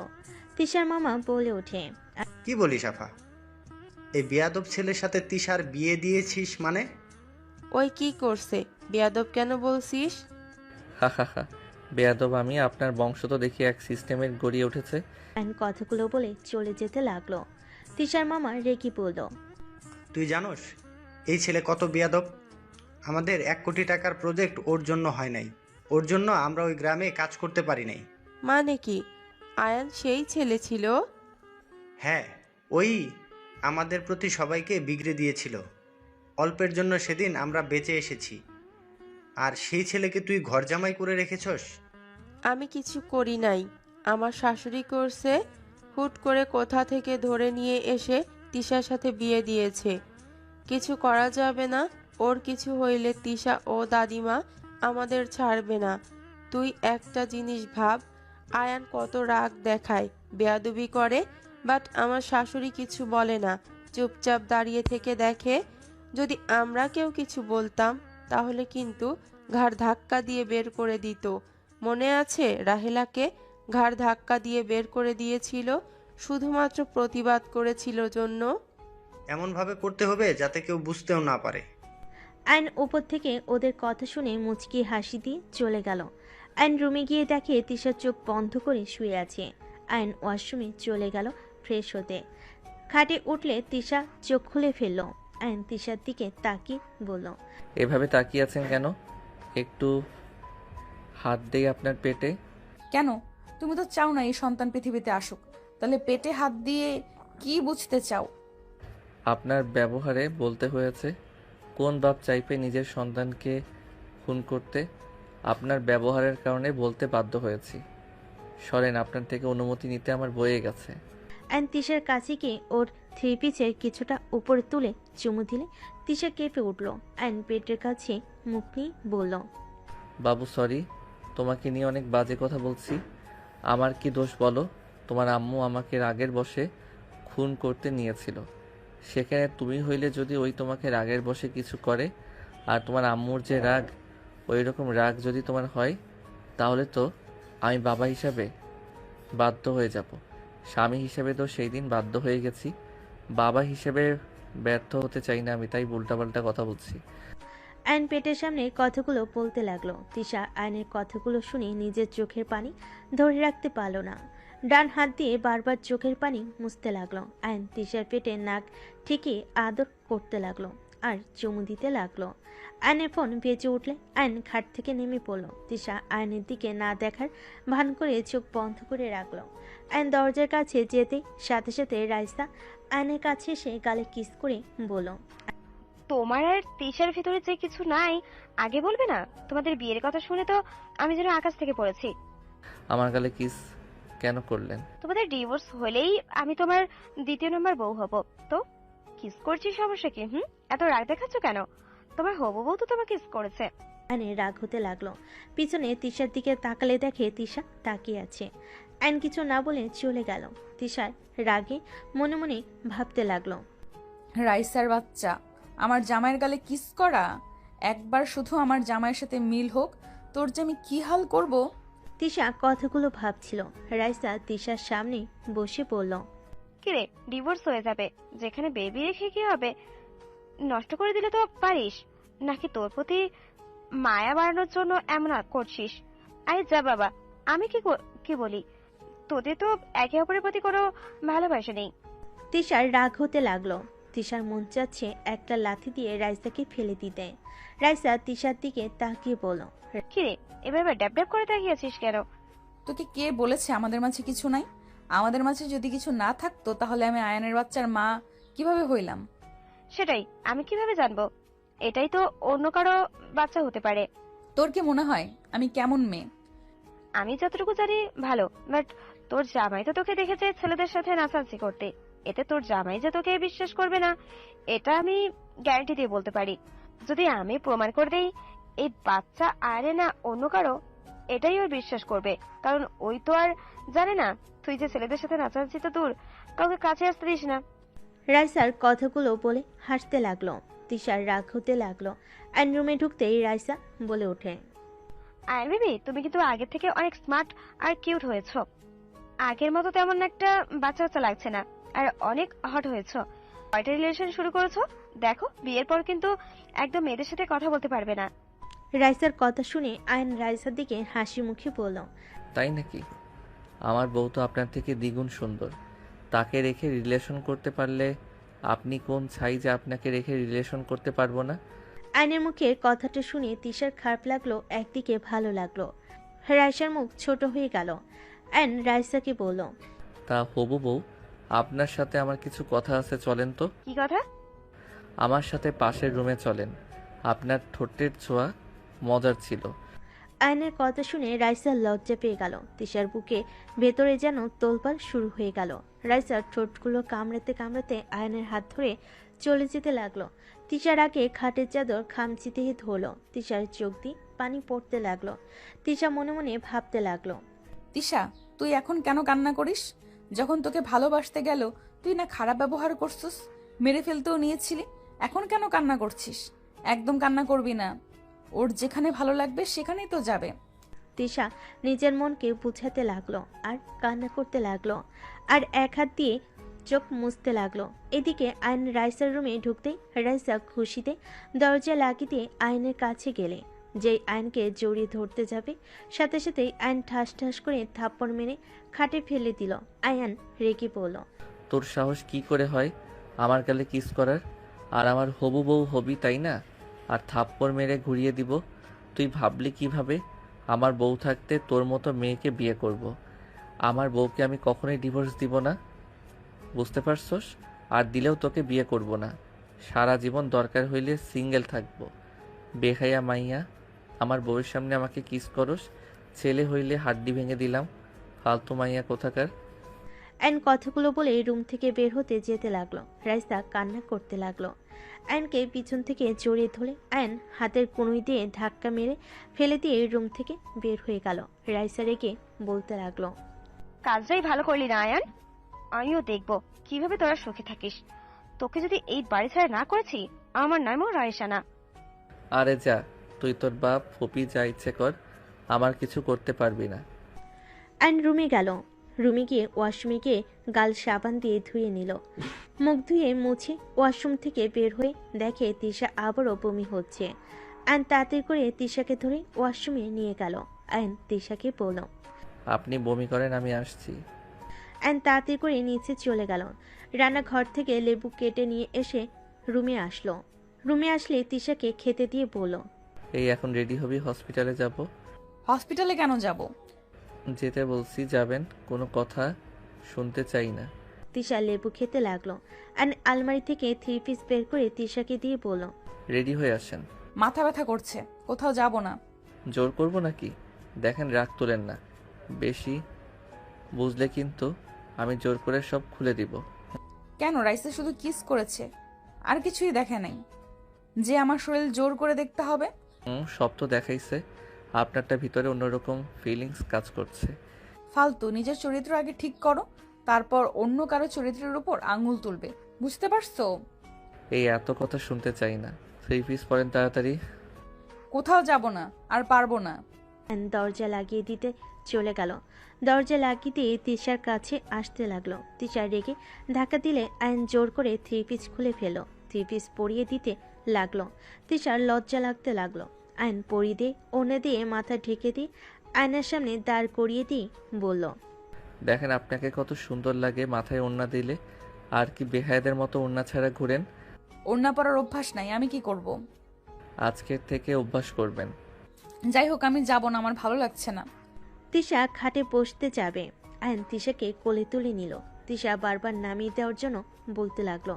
তিশার মামা বলে ওঠে, কি বলিস আফা? এই বেয়াদব ছেলের সাথে তিশার বিয়ে দিয়েছিস মানে? ওই কি করছে? বেয়াদব কেন বলছিস? হা হা হা, বেয়াদব আমি? আপনার বংশ তো দেখি এক সিস্টেমের গড়িয়ে উঠেছে। আয়ন কথাগুলো বলে চলে যেতে লাগলো। তিশার মামা রেগে বলল, তুই জানোস এই ছেলে কত বেয়াদব? আমাদের 1 কোটি টাকার প্রজেক্ট ওর জন্য হয় নাই। ওর জন্য আমরা ওই গ্রামে কাজ করতে পারি নাই। মানে কি আয়ান সেই ছেলে ছিল? হ্যাঁ, ওই আমাদের প্রতি সবাইকে বিগড়ে দিয়েছিল। অল্পের জন্য সেদিন আমরা বেঁচে এসেছি। আর সেই ছেলেকে তুই ঘর জামাই করে রেখেছস? আমি কিছু করি নাই, আমার শাশুড়ি করছে। হুট করে কোথা থেকে ধরে নিয়ে এসে তিশার সাথে বিয়ে দিয়েছে। কিছু করা যাবে না। ওর কিছু হইলে তিশা ও দাদিমা আমাদের ছাড়বে না। তুই একটা জিনিস ভাব, আয়ান কত রাগ দেখায়, বেয়াদবি করে, বাট আমার শাশুড়ি কিছু বলে না, চুপচাপ দাঁড়িয়ে থেকে দেখে। যদি আমরা কেউ কিছু বলতাম তাহলে কিন্তু ঘাড় ধাক্কা দিয়ে বের করে দিত। মনে আছে রাহেলাকে ঘাড় ধাক্কা দিয়ে বের করে দিয়েছিল? শুধুমাত্র প্রতিবাদ করেছিল জন্য। এমনভাবে করতে হবে যাতে কেউ বুঝতেও না পারে। আয়ন উপর থেকে ওদের কথা শুনে মুচকি হাসি দিয়ে চলে গেল। আয়ন রুমে গিয়ে দেখে তিশার চোখ বন্ধ করে শুয়ে আছে। আয়ন ওয়াশরুমে চলে গেল ফ্রেশ হতে। খাটে উঠলে তিশা চোখ খুলে ফেলল। আয়ন তিশার দিকে তাকিয়ে বলল, এভাবে তাকিয়ে আছেন কেন? একটু হাত দেই আপনার পেটে। কেন? তুমি তো চাও না এই সন্তান পৃথিবীতে আসুক, তাহলে পেটে হাত দিয়ে কি বুঝতে চাও? আপনার ব্যবহারে বলতে হয়েছে। কোন বাপ চাইবে নিজের সন্তানকে খুন করতে? আপনার ব্যবহারের কারণে বলতে বাধ্য হয়েছি। সরেন, আপনার থেকে অনুমতি নিতে আমার বয়ে গেছে। আয়ন তিশার কাছে গিয়ে ওর থ্রি পিসের কিছুটা উপরে তুলে চুমু দিলে তিশা কেঁপে উঠল। আয়ন পেটের কাছে মুখ নিয়ে বলল, বাবু সরি, তোমাকে নিয়ে অনেক বাজে কথা বলছি। আমার কি দোষ বলো? তোমার আম্মু আমাকে রাগের বশে খুন করতে নিয়েছিল। সেখানে তুমি হইলে যদি ওই তোমাকে রাগের বশে কিছু করে, আর তোমার আম্মুর যে রাগ, ওই রকম রাগ যদি তোমার হয়, তাহলে তো আমি বাবা হিসাবে বাধ্য হয়ে যাব। স্বামী হিসেবে তো সেই দিন বাধ্য হয়ে গেছি, বাবা হিসেবে ব্যর্থ হতে চাই না আমি, তাই উল্টাপাল্টা কথা বলছি। আয়ন পেটের সামনে কথাগুলো বলতে লাগলো। তিশা আয়নের কথাগুলো শুনে নিজের চোখের পানি ধরে রাখতে পারল না। ডান হাত দিয়ে বারবার চোখের পানি মুছতে লাগলো। আয়ন তিশার পেটে নাক ঠিকই আদর করতে লাগলো আর চুমু দিতে লাগলো। আয়নের ফোন বেজে উঠলে আয়ন খাট থেকে নেমে পড়ল। তিশা আয়নের দিকে না দেখার ভান করে চোখ বন্ধ করে রাখলো। আয়ন দরজার কাছে যেতে সাথে সাথে রাইসা আয়নের কাছে এসে গালে কিস করে বলল, তোমার আর তিশার ভিতরে যে কিছু নাই আগে বলবে না? তোমাদের বিয়ের কথা শুনে তো আমি যেন আকাশ থেকে পড়েছি। আমার গালে কিস কেন করলেন? তোমাদের ডিভোর্স হলেই আমি তোমার দ্বিতীয় নম্বর বউ হব। তো কিস করছি, সমস্যা কি? এত রাগ দেখাচ্ছ কেন? তোমার হবু বউ তো তোমাকে কিস করেছে। আয়নের রাগ হতে লাগলো। পিছনে তিশার দিকে তাকালে দেখে তিশা তাকিয়ে আছে। আয়ন কিছু না বলে চলে গেল। তিশার রাগে মনে মনে ভাবতে লাগলো, রাইসার বাচ্চা, আমার জামাইয়ের গালে কিস করা! একবার শুধু আমার জামাইয়ের সাথে মিল হোক, তোর যে আমি কি হাল করব। তিশা কথাগুলো ভাবছিল। রাইসা তিশার সামনে বসে পড়ল। কিরে, ডিভোর্স হয়ে যাবে, যেখানে বেবি রেখে কি হবে? নষ্ট করে দিলে তো পারিস, নাকি তোর প্রতি মায়া বাড়ানোর জন্য এমন করছিস? আরে যা বাবা, আমি কি বলি, তোদের তো একে অপরের প্রতি কোনো ভালোবাসা নেই। তিশার রাগ হতে লাগলো। তিশার মন চাচ্ছে একটা লাথি দিয়ে রাইসাকে ফেলে দিতে। রাইসা তিশার দিকে তাকিয়ে বলল, কিরে, এবার ড্যাব ড্যাব করে তাকিয়েছিস কেন? তোকে কে বলেছে আমাদের মাঝে কিছু নাই? আমাদের মাঝে যদি কিছু না থাকতো তাহলে আমি আয়নের বাচ্চার মা কিভাবে হইলাম? সেটাই আমি কিভাবে জানবো? এটাই তো অন্য কারো বাচ্চা হতে পারে। তোর কি মনে হয় আমি কেমন মেয়ে? আমি যতটুকু জানি ভালো, বাট তোর জামাই তো তোকে দেখেছে ছেলেদের সাথে নাচানাচি করতে। এতে তোর জামাই যে তোকে বিশ্বাস করবে না, এটা আমি গ্যারান্টি দিয়ে বলতে পারি। যদি আমি প্রমাণ করে দেই এই বাচ্চা আরে না অন্য কারো, এটাই ওর বিশ্বাস করবে। কারণ ওই তো আর জানে না তুই যে ছেলেদের সাথে নাচানাচি তো দূর, কাউকে কাছে আসতে দিস না। রাইসার কথাগুলো বলে হাসতে লাগলো। তিশার রাগ হতে লাগলো। আইন রুমে ঢুকতেই রাইসা বলে ওঠে, আর বেবি, তুমি কিন্তু আগের থেকে অনেক স্মার্ট আর কিউট হয়েছো। আগের মতো তেমন একটা বাচ্চা বাচ্চা লাগছে না, আর অনেক হট হয়েছো। কয়টা রিলেশন শুরু করেছো? দেখো, বিয়ের পর কিন্তু একদম মেয়েদের সাথে কথা বলতে পারবে না। রাইসার কথা শুনে আয়ন রাইসার দিকে হাসি মুখে বলল, তাই নাকি? আমার বউ তো আপনার থেকে দ্বিগুণ সুন্দর। তাকে রেখে রিলেশন করতে পারলে আপনি কোন ছাই যে আপনাকে রেখে রিলেশন করতে পারবো না? আয়নের মুখের কথাটা শুনে তিশার খারাপ লাগলো, একদিকে ভালো লাগলো। রাইসার মুখ ছোট হয়ে গেল। আয়ন রাইসাকে বলল, তা হবু বউ, আপনার সাথে আমার কিছু কথা আছে, চলেন তো। কি কথা? আমার সাথে পাশের রুমে চলেন। আপনার ঠোঁটের ছোঁয়া মজার ছিল। আয়নের কথা শুনে রাইসার লজ্জা পেয়ে গেল। তিশার বুকে ভেতরে যেন তোলপাড় শুরু হয়ে গেল। রাইসার ঠোঁটগুলো কামড়াতে কামড়াতে আয়নের হাত ধরে চলে যেতে লাগলো। তিশার আগে খাটের চাদর খামচিতে ধরলো। তিশার চোখ দিয়ে পানি পড়তে লাগলো। তিশা মনে মনে ভাবতে লাগলো, তিশা, তুই এখন কেন কান্না করিস? যখন তোকে ভালোবাসতে গেল তুই না খারাপ ব্যবহার করছিস, মেরে ফেলতেও নিয়েছিলি, এখন কেন কান্না করছিস? একদম কান্না করবি না। ওর যেখানে ভালো লাগবে সেখানেই তো যাবে। তিশা নিজের মনকে বুঝাতে লাগলো আর কান্না করতে লাগলো, আর এক হাত দিয়ে চোখ মুছতে লাগলো। এদিকে আয়ন রাইসার রুমে ঢুকতেই রাইসা খুশিতে দরজা লাগিয়ে দিয়ে আয়নের কাছে গেলে যেই আয়নকে জড়িয়ে ধরতে যাবে, সাথে সাথেই আয়ন ঠাস ঠাস করে থাপ্পড় মেরে খাটে ফেলে দিল। আয়ন রেগে বলল, তোর সাহস কি করে হয় আমার গালে কিস করার? আর আমার হবু বউ হবি তাই না? আর থাপ্পড় মেরে ঘুরিয়ে দিব? তুই ভাবলি কিভাবে আমার বউ থাকতে তোর মতো মেয়েকে বিয়ে করব? আমার বউকে আমি কখনোই ডিভোর্স দিব না, বুঝতে পারছস? আর দিলেও তোকে বিয়ে করব না। সারা জীবন দরকার হইলে সিঙ্গেল থাকবো। বেহাইয়া মাইয়া, আমার বউয়ের সামনে আমাকে কিস করস? ছেলে হইলে হাড্ডি ভেঙে দিলাম। ফালতু মাইয়া কোথাকার। আয়ন কথাগুলো বলে রুম থেকে বের হতে যেতে লাগলো। রাইসা কান্না করতে লাগলো। আয়নকে পিছন থেকে জড়িয়ে ধরে আয়ন হাতের কনুই দিয়ে ধাক্কা মেরে ফেলে দিয়ে রুম থেকে বের হয়ে গেল। রাইসা রেগে বলতে লাগলো, কাজটাই ভালো করলি না আয়ান। আমিও দেখবো কিভাবে তোরা সুখে থাকিস। তোকে যদি এই বাড়ি ছাড়া না করেছি, আমার নামও রায়সা না। আরে যা, তুই তোর বাপ ফপি যা ইচ্ছে কর, আমার কিছু করতে পারবি না। আয়ন রুমে গেল। রুমে গিয়ে ওয়াশরুমে গিয়ে গাল সাবান দিয়ে ধুয়ে নিল। মুখ ধুয়ে মুছে ওয়াশরুম থেকে বের হয়ে দেখে তিশা আবারও বমি হচ্ছে। আয়ন তাড়াতাড়ি করে তিশাকে ধরে ওয়াশরুমে নিয়ে গেল। আয়ন তিশাকে বলল। আপনি বমি করেন, আমি আসছি। আয়ন তাড়াতাড়ি করে নিচে চলে গেল। রান্নাঘর থেকে লেবু কেটে নিয়ে এসে রুমে আসলো। রুমে আসলে তিশাকে খেতে দিয়ে বলল। এই এখন রেডি হবি, হসপিটালে যাব। হসপিটালে কেন যাব? যেতে বলছি, যাবেন? কোনো কথা শুনতে চাই না। তিশা লেবু খেতে লাগলো। আয়ন আলমারি থেকে 3 পিস বের করে তিশাকে দিয়ে বলল। রেডি হয়ে আসেন। মাথা ব্যথা করছে, কোথাও যাব না। জোর করব নাকি? দেখেন, রাগ তোলেন না বেশি, বুঝলে কিন্তু আমি জোর করে সব খুলে দিব। কেন? রাইসে শুধু কিস করেছে, আর কিছুই দেখে নাই যে আমার শরীর জোর করে দেখতে হবে। সব তো দেখাইছে, আপনারটা ভিতরে অন্যরকম ফিলিংস কাজ করছে। ফালতু, নিজের চরিত্র আগে ঠিক করো, তারপর অন্য কারো চরিত্রের উপর আঙুল তুলবে, বুঝতে পারছো? এই এত কথা শুনতে চাই না। 3 পিস পরেন তাড়াতাড়ি। কোথাও যাব না, আর পারবো না। আয়ন দরজা লাগিয়ে দিতে চলে গেল। দরজা লাগিয়ে দিয়ে তিশার কাছে আসতে লাগলো। তিশা রেগে ধাক্কা দিলে আয়ন জোর করে 3 পিস খুলে ফেল। 3 পিস পরিয়ে দিতে লাগলো। তিশার লজ্জা লাগতে লাগলো। আয়ন পরিয়ে দিয়ে ওড়না দিয়ে মাথা ঢেকে দিয়ে আয়নার সামনে দাঁড় করিয়ে দিয়ে বলল। দেখেন আপনাকে কত সুন্দর লাগে মাথায় ওড়না দিলে। আর কি বেহায়াদের মতো ওড়না ছাড়া ঘুরেন? ওড়না পরার অভ্যাস নাই, আমি কি করব? আজকের থেকে অভ্যাস করবেন। যাই হোক, আমি যাব না, আমার ভালো লাগছে না। তিশা খাটে বসতে যাবে। আয়ন তিশাকে কোলে তুলে নিল। তিশা বারবার নামিয়ে দেওয়ার জন্য বলতে লাগলো।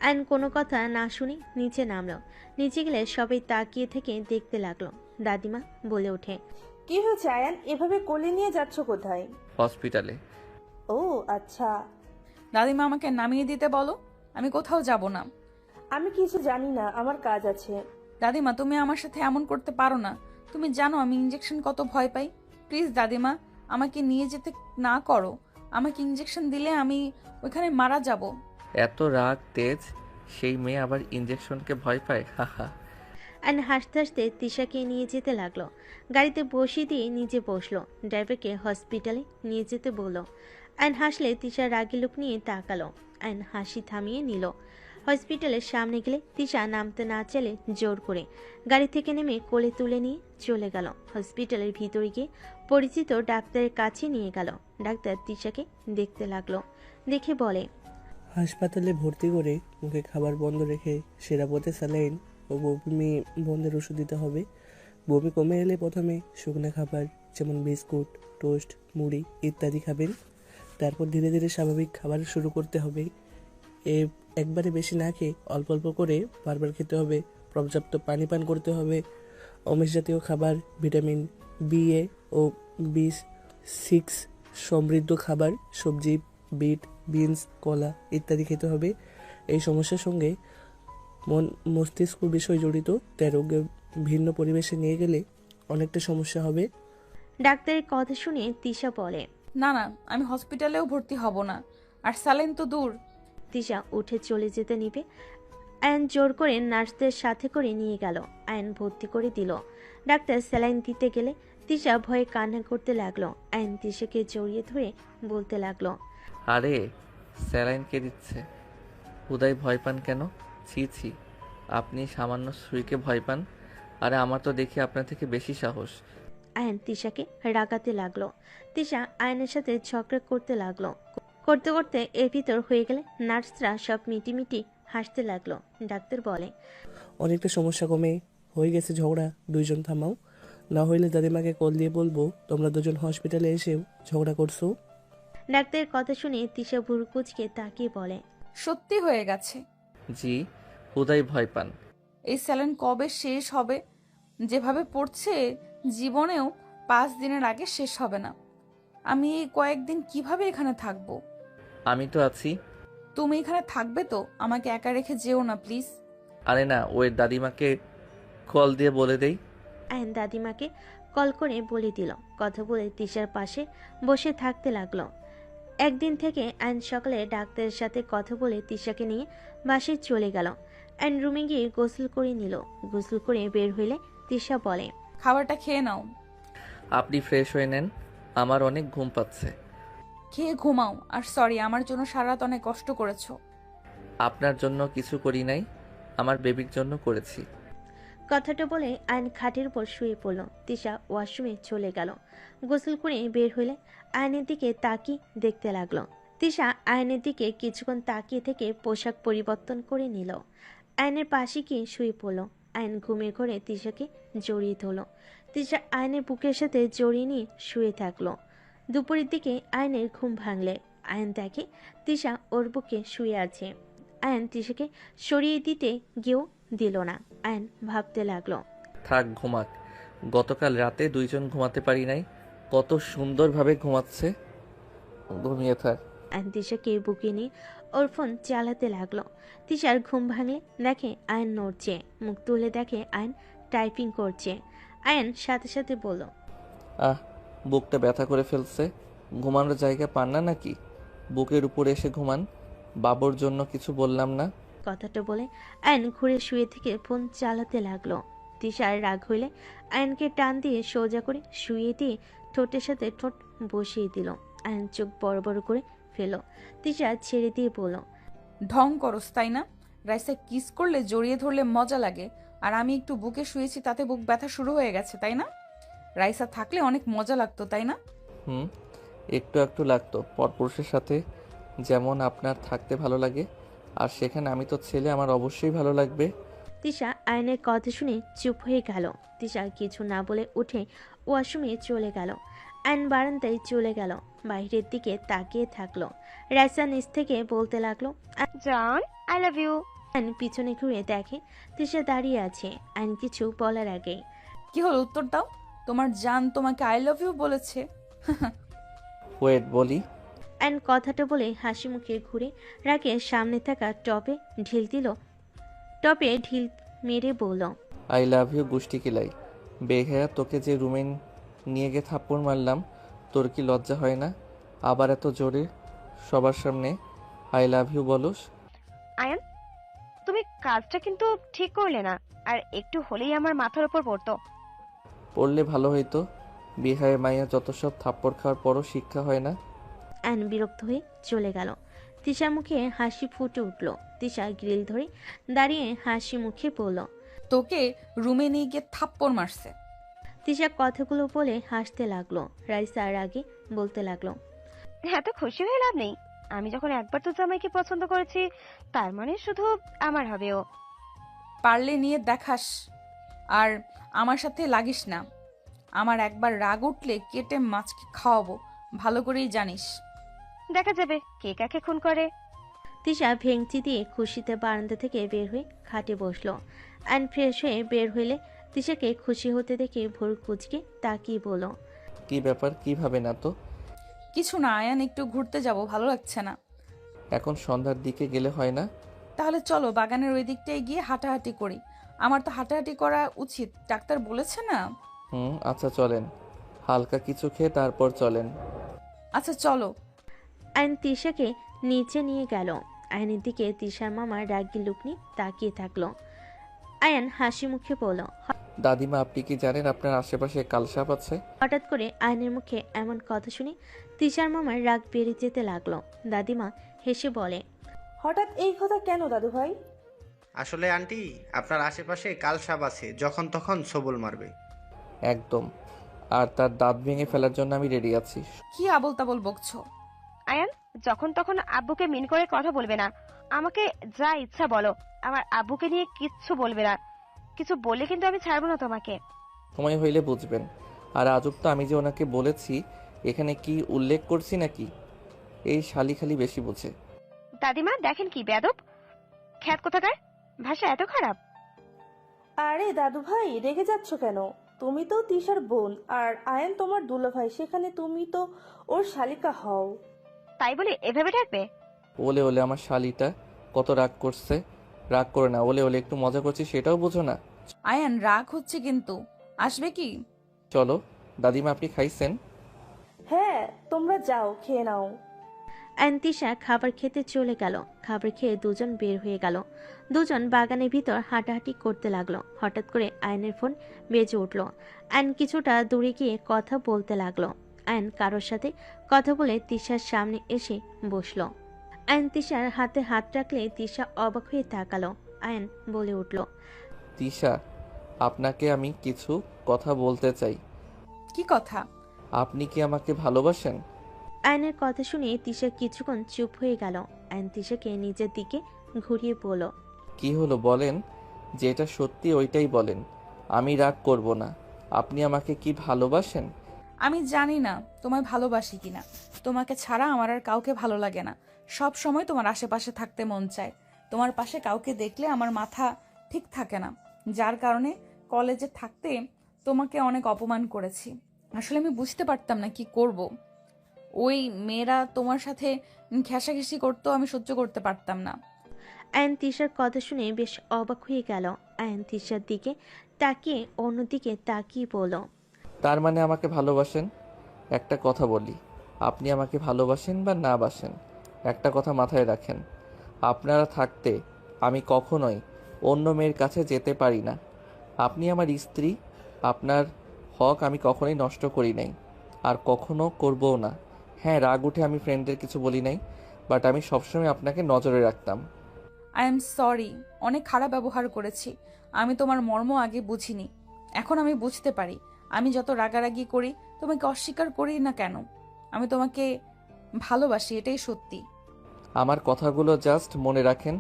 আয়ন কোনো কথা না শুনে নিচে নামলো। নিচে গেলে সবাই তাকিয়ে থেকে দেখতে লাগলো। দাদিমা বলে ওঠে। কি হয়েছে আয়ান, এভাবে কোলে নিয়ে যাচ্ছ কোথায়? হসপিটালে। ও আচ্ছা। দাদিমা আমাকে নামিয়ে দিতে বলো, আমি কোথাও যাব না। আমি কিছু জানি না, আমার কাজ আছে। দাদিমা, তুমি আমার সাথে এমন করতে পারো না। তুমি জানো আমি ইঞ্জেকশন কত ভয় পাই। প্লিজ দাদিমা, আমাকে নিয়ে যেতে না করো। আমাকে ইঞ্জেকশন দিলে আমি ওইখানে মারা যাব। এত রাগ তেজ, সেই মেয়ে আবার ইঞ্জেকশনকে ভয় পায়? হাহা। আয়ন হাসতে হাসতে তিশাকে নিয়ে যেতে লাগলো। গাড়িতে বসিয়ে দিয়ে নিজে বসলো। ড্রাইভারকে হসপিটালে নিয়ে যেতে বলল। আয়ন হাসলে তিশা রাগি লোক নিয়ে তাকালো। আয়ন হাসি থামিয়ে নিল। হসপিটালের সামনে গেলে তিশা নামতে না চাইলে জোর করে গাড়ি থেকে নেমে কোলে তুলে নিয়ে চলে গেল। হসপিটালের ভিতরে গিয়ে পরিচিত ডাক্তারের কাছে নিয়ে গেল। ডাক্তার তিশাকে দেখতে লাগলো। দেখে বলে। হাসপাতালে ভর্তি করে মুখে খাবার বন্ধ রেখে সেরা পথে স্যালাইন ও বমি বন্ধের ওষুধ দিতে হবে। বমি কমে এলে প্রথমে শুকনো খাবার যেমন বিস্কুট, টোস্ট, মুড়ি ইত্যাদি খাবেন। তারপর ধীরে ধীরে স্বাভাবিক খাবার শুরু করতে হবে। একবারে বেশি না খেয়ে অল্প অল্প করে বারবার খেতে হবে। পর্যাপ্ত পানি পান করতে হবে। আমিষ জাতীয় খাবার, ভিটামিন BA ও B6 সমৃদ্ধ খাবার, সবজি, বিট, বিনস, কলা ইত্যাদি খেতে হবে। এই সমস্যার সঙ্গে মস্তিষ্ক বিষয় জড়িত, তাই রোগে ভিন্ন পরিবেশে নিয়ে গেলে অনেকটা সমস্যা হবে। ডাক্তারের কথা শুনে তিশা বলে। না না, আমি হসপিটালেও ভর্তি হব না, আর স্যালাইন তো দূর। তিশা উঠে চলে যেতে নিবে। আয়ন জোর করে নার্সদের সাথে করে নিয়ে গেল। আয়ন ভর্তি করে দিল। ডাক্তার স্যালাইন দিতে গেলে তিশা ভয়ে কান্না করতে লাগলো। আয়ন তিশাকে জড়িয়ে ধরে বলতে লাগলো। আরে স্যালাইন কে দিচ্ছে? হুদাই ভয় পান কেন? ছি ছি, আপনি সামান্য সুইকে ভয় পান, আরে আমার তো দেখি আপনার থেকে বেশি সাহস। আয়ন তিশাকে রাগাতে লাগলো। তিশা আয়নের সাথে ঝগড়া করতে লাগলো। করতে করতে এর ভিতর হয়ে গেলে নার্সরা সব মিটিমিটি হাসতে লাগলো। ডাক্তার বলে। অনেকটা সমস্যা কমে হয়ে গেছে ঝগড়া, দুইজন থামাও, না হইলে দাদিমাকে কল দিয়ে বলবো তোমরা দুজন হসপিটালে এসেও ঝগড়া করছো। ডাক্তারের কথা শুনে তিশা ভুরু কুঁচকে তাকিয়ে বলে। সত্যি হয়ে গেছে। জি, হুদাই ভয় পান। এই স্যালাইন কবে শেষ হবে? যেভাবে পড়ছে জীবনেও 5 দিনের আগে শেষ হবে না। আমি এই কয়েকদিন কিভাবে এখানে থাকবো? আমি তো আছি। তুমি এখানে থাকবে তো? আমাকে একা রেখে যেও না প্লিজ। আরে না, ওই দাদিমাকে কল দিয়ে বলে দেই। আয়ন দাদিমাকে কল করে বলে দিল। কথা বলে তিশার পাশে বসে থাকতে লাগলো। একদিন থেকে আয়ন সকালে ডাক্তারের সাথে কথা বলে তিশাকে নিয়ে বাসায় চলে গেল। আয়ন রুমে গিয়ে গোসল করে নিল। গোসল করে বের হইলে তিশা বলে। খাবারটা খেয়ে নাও। আপনি ফ্রেশ হয়ে নেন, আমার অনেক ঘুম পাচ্ছে। খেয়ে ঘুমাও। আর সরি, আমার জন্য সারা রাত অনেক কষ্ট করেছো। আপনার জন্য কিছু করি নাই, আমার বেবির জন্য করেছি। কথাটা বলে আয়ন খাটের উপর শুয়ে পড়ল। তিশা ওয়াশরুমে চলে গেল। গোসল করে বের হলে আয়নের দিকে তাকিয়ে দেখতে লাগলো। তিশা আয়নের দিকে কিছুক্ষণ তাকিয়ে থেকে পোশাক পরিবর্তন করে নিল। আয়নের পাশে গিয়ে শুয়ে পড়ল। আয়ন ঘুমের ঘরে তিশাকে জড়িয়ে ধরল। তিশা আয়নের বুকের সাথে জড়িয়ে নিয়ে শুয়ে থাকলো। দুপুরের দিকে আয়নের ঘুম ভাঙলে আয়ন দেখে তিশা ওর বুকে শুয়ে আছে। আয়ন তিশাকে সরিয়ে দিতে গিয়েও দিল না। আয়ন ভাবতে লাগলো, থাক ঘুমাক, গতকাল রাতে দুইজন ঘুমাতে পারি নাই, কত সুন্দরভাবে ঘুমাচ্ছে, ঘুমিয়ে থাক। আয়ন তিশাকে বুকে নিয়ে ওর ফোন চালাতে লাগলো। তিশার ঘুম ভাঙলে দেখে আয়ন নড়ছে, মুখ তুলে দেখে আয়ন টাইপিং করছে। আয়ন সাথে সাথে বলল, আহ, বুকটা ব্যথা করে ফেলছে, ঘুমানোর জায়গা পান না নাকি? বুকের উপরে এসে ঘুমান, বাবুর জন্য কিছু বললাম না। কথাটা বলে আয়ন ঘুরে শুয়ে থেকে ফোন চালাতে লাগলো। তিশার রাগ হইলে আয়নকে টান দিয়ে সোজা করে শুয়ে দিয়ে ঠোঁটের সাথে ঠোঁট বসিয়ে দিল। আয়ন চোখ বড় বড় করে ফেলো। তিশা ছেড়ে দিয়ে বলল, ঢং করস তাই না? রাইসা কিস করলে জড়িয়ে ধরলে মজা লাগে, আর আমি একটু বুকে শুয়েছি তাতে বুক ব্যথা শুরু হয়ে গেছে তাই না? রাইসা থাকলে অনেক মজা লাগতো তাই না? হুম, একটু একটু লাগতো। পরপুরুষের সাথে যেমন আপনার থাকতে ভালো লাগে, আর সেখানে আমি তো ছেলে, আমার অবশ্যই ভালো লাগবে। তিশা আয়নের কথা শুনে চুপ হয়ে গেল। তিশা কিছু না বলে উঠে ওয়াশরুমে চলে গেল। আয়ন বারান্দায় চলে গেল, বাইরের দিকে তাকিয়ে থাকলো। রাইসা নিচ থেকে বলতে লাগলো। জান, আই লাভ ইউ। আয়ন পিছনে ঘুরে দেখে তিশা দাঁড়িয়ে আছে। আয়ন কিছু বলার আগেই, কি হলো, উত্তর দাও। তোমার জান তোমাকে আই লাভ ইউ বলেছে? ওয়েট বলি। আয়ন কথাটা বলে হাসি মুখে ঘুরে রাগে সামনে থাকা টপে ঢিল দিল। টপে ঢিল মেরে বলল, আই লাভ ইউ গুষ্টি কিলাই। বেহায়া, তোকে যে রুমে নিয়ে গিয়ে থাপ্পড় মারলাম, তোর কি লজ্জা হয় না? আবার এত জোরে সবার সামনে আই লাভ ইউ বলস? আয়ান, তুমি কাজটা কিন্তু ঠিক করলে না, আর একটু হলেই আমার মাথার উপর পড়তো। পড়লে ভালো হইতো, বেহায়া মাইয়া যত সব থাপ্পড় খাওয়ার পরও শিক্ষা হয় না। আয়ন বিরক্ত হয়ে চলে গেল। তিশার মুখে হাসি ফুটে উঠল। তিশা গ্রিল ধরে দাঁড়িয়ে হাসি মুখে বলল, তোকে রুমে নিয়ে গিয়ে থাপ্পড় মারছে। তিশা কথাগুলো বলে হাসতে লাগলো। রাইসা আর আগে বলতে লাগলো, এত খুশি হয়ে লাভ নেই। আমি যখন একবার তো জামাইকে পছন্দ করেছি, তার মানে শুধু আমার হবে ও। পারলে নিয়ে দেখাস, আর আমার সাথে লাগিস না। আমার একবার রাগ উঠলে কেটে মাছকে খাওয়াবো, ভালো করেই জানিস। দেখা যাবে কে কাকে খুন করে। তিশা ভেঙচি দিয়ে খুশিতে বারান্দা থেকে বের হয়ে খাটে বসলো। আয়ন ফ্রেশ হয়ে বের হইলে তিশাকে খুশি হতে দেখে ভোর কুচকে তাকিয়ে বলল, কি ব্যাপার, কিভাবে না তো? কিছু না আয়ান, একটু ঘুরতে যাব, ভালো লাগছে না। এখন সন্ধ্যার দিকে গেলে হয় না? তাহলে চলো বাগানের ওই দিকটায় গিয়ে হাঁটাহাঁটি করি। আমার তো হাঁটাহাঁটি করা উচিত, ডাক্তার বলেছে না। আচ্ছা চলেন, হালকা কিছু খেয়ে তারপর চলেন। আচ্ছা চলো। আয়ন তিশাকে নিচে নিয়ে গেল। আয়নের দিকে তিশার মামা রাগি লুক নিয়ে তাকিয়ে থাকলো। আয়ন হাসি মুখে বলল, দাদিমা, আপনি কি জানেন আপনার আশেপাশে কালসাপ আছে? হঠাৎ করে আয়নের মুখে এমন কথা শুনে তিশার মামার রাগ বেড়ে যেতে লাগলো। দাদিমা হেসে বলে, হঠাৎ এই কথা কেন দাদু ভাই? আসলে আন্টি, আপনার আশেপাশে কালসাপ আছে, যখন তখন সবল মারবে। একদম, আর তার দাঁত ভেঙে ফেলার জন্য আমি রেডি আছি। কি আবল তাবল বকছো? আয়ান, যখন তখন আব্বুকে মিন করে কথা বলবে না। আমাকে যা ইচ্ছা বলো, আমার আব্বুকে নিয়ে কিচ্ছু বলবে না। কিছু বলে কিন্তু আমি ছাড়বো না তোমাকে। সময় হইলে বুঝবেন। আর আজব তো, আমি যে ওনাকে বলেছি, এখানে কি উল্লেখ করছি নাকি? এই শালি খালি বেশি বোঝে। দাদিমা দেখেন কি বেয়াদব, খ্যাত কোথাকার, ভাষা এত খারাপ। আরে দাদু ভাই, রেগে যাচ্ছ কেন? তুমি তো তিশার বোন, আর আয়ন তোমার দুলা ভাই, সেখানে তুমি তো ওর শালিকা হও। তাই বলে এভাবে ডাকবে? ওলে ওলে, আমার শালিটা কত রাগ করছে। রাগ করে না, ওলে ওলে একটু মজা করছি, সেটাও বোঝো না। আয়ান রাগ হচ্ছে কিন্তু, আসবে কি? চলো। দাদিমা, আপনি খাইছেন? হ্যাঁ, তোমরা যাও, খেয়ে নাও। আয়ন তিশা খাবার খেতে চলে গেল। খাবার খেয়ে দুজন বের হয়ে গেল। দুজন বাগানের ভিতর হাঁটাহাঁটি করতে লাগলো। হঠাৎ করে আয়নের ফোন বেজে উঠল। আয়ন কিছুটা দূরে গিয়ে কথা বলতে লাগলো। আয়ন কারোর সাথে কথা বলে তিশার সামনে এসে বসলো। আয়ন তিশার হাতে হাত রাখলে তিশা অবাক হয়ে তাকালো। আয়ন বলে উঠল, তিশা, আপনাকে আমি কিছু কথা বলতে চাই। কি কথা? আপনি কি আমাকে ভালোবাসেন? আয়নের কথা শুনে তিশা কিছুক্ষণ চুপ হয়ে গেল। আয়ন তিশাকে নিজের দিকে ঘুরিয়ে বলল, কি হলো বলেন, যেটা সত্যি ওইটাই বলেন, আমি রাগ করব না। আপনি আমাকে কি ভালোবাসেন? আমি জানি না তোমায় ভালোবাসি কিনা। তোমাকে ছাড়া আমার আর কাউকে ভালো লাগে না। সব সময় তোমার আশেপাশে থাকতে মন চায়। তোমার পাশে কাউকে দেখলে আমার মাথা ঠিক থাকে না, যার কারণে কলেজে থাকতে তোমাকে অনেক অপমান করেছি। আসলে আমি বুঝতে পারতাম না কি করব। ওই মেয়েরা তোমার সাথে ঘেঁষাঘেঁষি করতো, আমি সহ্য করতে পারতাম না। আয়ন তিশার কথা শুনে বেশ অবাক হয়ে গেল। আয়ন তিশার দিকে তাকিয়ে অন্যদিকে তাকিয়ে বলল, তার মানে আমাকে ভালোবাসেন? একটা কথা বলি, আপনি আমাকে ভালোবাসেন বা না বাসেন, একটা কথা মাথায় রাখেন, আপনারা থাকতে আমি কখনোই অন্য মেয়ের কাছে যেতে পারি না। আপনি আমার স্ত্রী, আপনার হক আমি কখনোই নষ্ট করি নাই, আর কখনো করবও না। হ্যাঁ, রাগ উঠে আমি ফ্রেন্ডদের কিছু বলি নাই, বাট আমি সবসময় আপনাকে নজরে রাখতাম। আই এম সরি, অনেক খারাপ ব্যবহার করেছি। আমি তোমার মর্ম আগে বুঝিনি, এখন আমি বুঝতে পারি। আমি যত রাগারাগি করি, তোমাকে অস্বীকার করি না কেন, আমি তোমাকে ভালোবাসি, এটাই সত্যি। আমার কথাগুলো জাস্ট মনে রাখেন।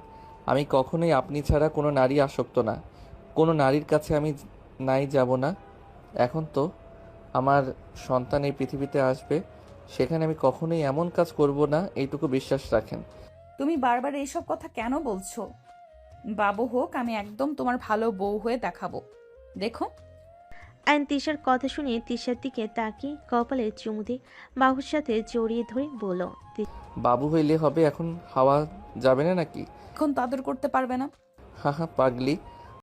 আমি কখনোই আপনি ছাড়া কোনো নারী আসক্ত না, কোনো নারীর কাছে আমি নাই যাব না। এখন তো আমার সন্তান এই পৃথিবীতে আসবে, সেখানে আমি কখনোই এমন কাজ করব না, এইটুকু বিশ্বাস রাখেন। তুমি বারবার এইসব কথা কেন বলছো? বাবু হোক, আমি একদম তোমার ভালো বউ হয়ে দেখাবো, দেখো। আয়ন তিশার কথা শুনে তিশার দিকে তাকিয়ে কপালে চুমু দিয়ে বাহুর সাথে জড়িয়ে ধরে বলল, বাবু হইলে হবে, এখন হাওয়া যাবে না নাকি? এখন তো আদর করতে পারবে না। হা হা পাগলি,